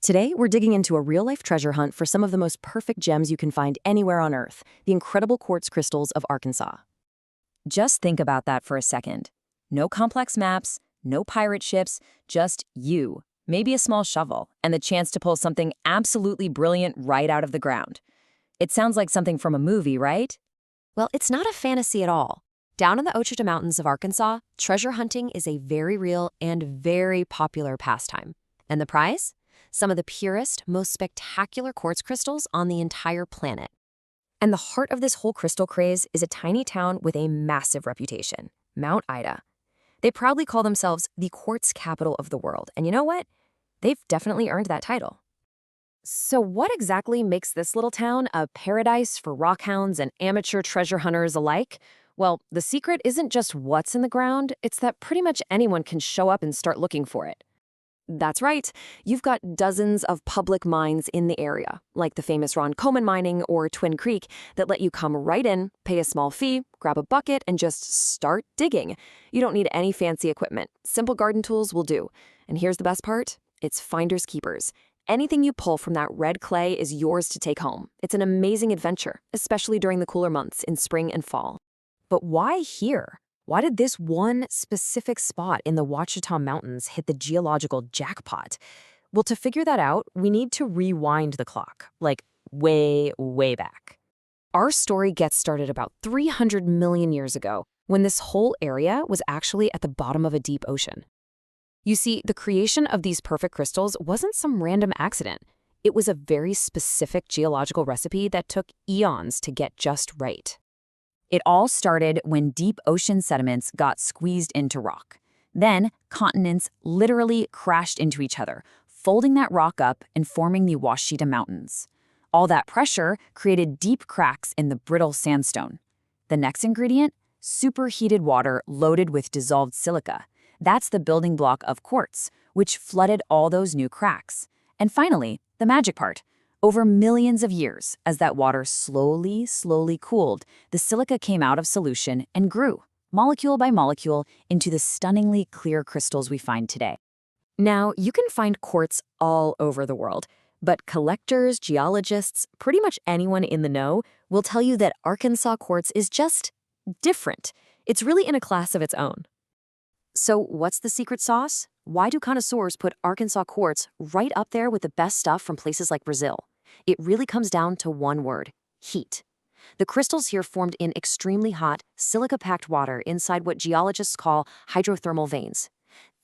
Today, we're digging into a real-life treasure hunt for some of the most perfect gems you can find anywhere on Earth, the incredible quartz crystals of Arkansas. Just think about that for a second. No complex maps, no pirate ships, just you, maybe a small shovel, and the chance to pull something absolutely brilliant right out of the ground. It sounds like something from a movie, right? Well, it's not a fantasy at all. Down in the Ouachita Mountains of Arkansas, treasure hunting is a very real and very popular pastime. And the prize? Some of the purest, most spectacular quartz crystals on the entire planet. And the heart of this whole crystal craze is a tiny town with a massive reputation, Mount Ida. They proudly call themselves the quartz capital of the world. And you know what? They've definitely earned that title. So what exactly makes this little town a paradise for rockhounds and amateur treasure hunters alike? Well, the secret isn't just what's in the ground, it's that pretty much anyone can show up and start looking for it. That's right. You've got dozens of public mines in the area, like the famous Ron Coleman mining or Twin Creek, that let you come right in, pay a small fee, grab a bucket, and just start digging. You don't need any fancy equipment. Simple garden tools will do. And here's the best part. It's finders keepers. Anything you pull from that red clay is yours to take home. It's an amazing adventure, especially during the cooler months in spring and fall. But why here? Why did this one specific spot in the Ouachita Mountains hit the geological jackpot? Well, to figure that out, we need to rewind the clock, like way, way back. Our story gets started about 300 million years ago, when this whole area was actually at the bottom of a deep ocean. You see, the creation of these perfect crystals wasn't some random accident. It was a very specific geological recipe that took eons to get just right. It all started when deep ocean sediments got squeezed into rock. Then, continents literally crashed into each other, folding that rock up and forming the Ouachita Mountains. All that pressure created deep cracks in the brittle sandstone. The next ingredient? Superheated water loaded with dissolved silica. That's the building block of quartz, which flooded all those new cracks. And finally, the magic part. Over millions of years, as that water slowly cooled, the silica came out of solution and grew, molecule by molecule, into the stunningly clear crystals we find today. Now, you can find quartz all over the world, but collectors, geologists, pretty much anyone in the know will tell you that Arkansas quartz is just different. It's really in a class of its own. So what's the secret sauce? Why do connoisseurs put Arkansas quartz right up there with the best stuff from places like Brazil? It really comes down to one word: heat. The crystals here formed in extremely hot, silica-packed water inside what geologists call hydrothermal veins.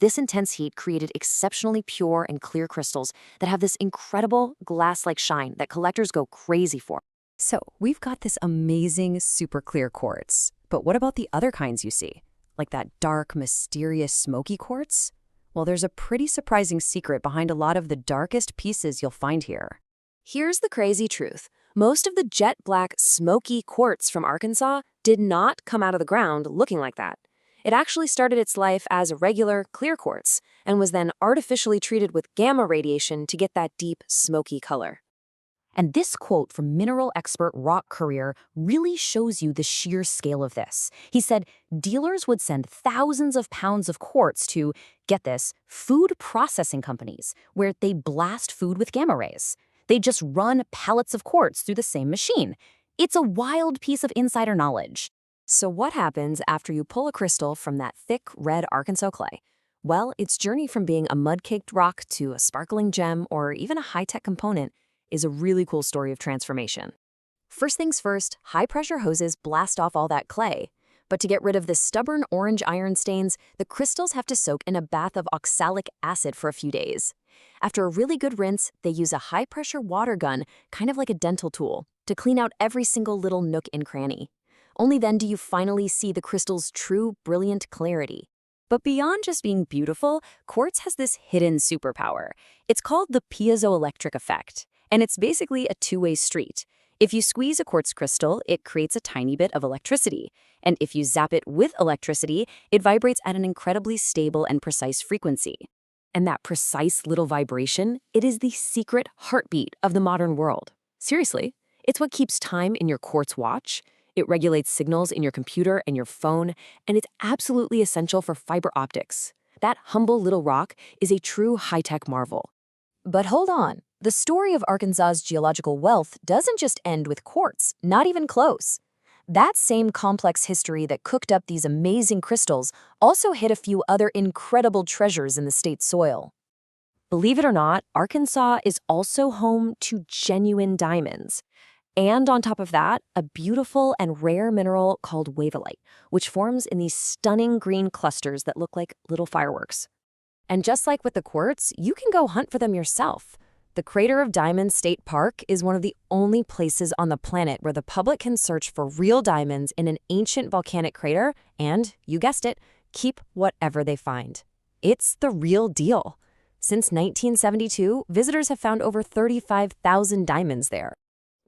This intense heat created exceptionally pure and clear crystals that have this incredible glass-like shine that collectors go crazy for. So we've got this amazing, super clear quartz. But what about the other kinds you see? Like that dark, mysterious, smoky quartz? Well, there's a pretty surprising secret behind a lot of the darkest pieces you'll find here. Here's the crazy truth. Most of the jet black, smoky quartz from Arkansas did not come out of the ground looking like that. It actually started its life as a regular, clear quartz and was then artificially treated with gamma radiation to get that deep, smoky color. And this quote from mineral expert Rock Courier really shows you the sheer scale of this. He said, dealers would send thousands of pounds of quartz to, get this, food processing companies, where they blast food with gamma rays. They just run pallets of quartz through the same machine. It's a wild piece of insider knowledge. So what happens after you pull a crystal from that thick, red Arkansas clay? Well, its journey from being a mud-caked rock to a sparkling gem or even a high-tech component is a really cool story of transformation. First things first, high-pressure hoses blast off all that clay. But to get rid of the stubborn orange iron stains, the crystals have to soak in a bath of oxalic acid for a few days. After a really good rinse, they use a high-pressure water gun, kind of like a dental tool, to clean out every single little nook and cranny. Only then do you finally see the crystal's true, brilliant clarity. But beyond just being beautiful, quartz has this hidden superpower. It's called the piezoelectric effect, and it's basically a two-way street. If you squeeze a quartz crystal, it creates a tiny bit of electricity. And if you zap it with electricity, it vibrates at an incredibly stable and precise frequency. And that precise little vibration, it is the secret heartbeat of the modern world. Seriously, it's what keeps time in your quartz watch. It regulates signals in your computer and your phone, and it's absolutely essential for fiber optics. That humble little rock is a true high-tech marvel. But hold on. The story of Arkansas's geological wealth doesn't just end with quartz, not even close. That same complex history that cooked up these amazing crystals also hid a few other incredible treasures in the state's soil. Believe it or not, Arkansas is also home to genuine diamonds. And on top of that, a beautiful and rare mineral called wavelite, which forms in these stunning green clusters that look like little fireworks. And just like with the quartz, you can go hunt for them yourself. The Crater of Diamonds State Park is one of the only places on the planet where the public can search for real diamonds in an ancient volcanic crater and, you guessed it, keep whatever they find. It's the real deal. Since 1972, visitors have found over 35,000 diamonds there.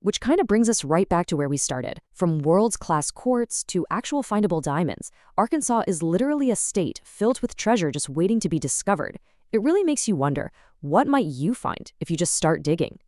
Which kind of brings us right back to where we started. From world-class quartz to actual findable diamonds, Arkansas is literally a state filled with treasure just waiting to be discovered. It really makes you wonder, what might you find if you just start digging?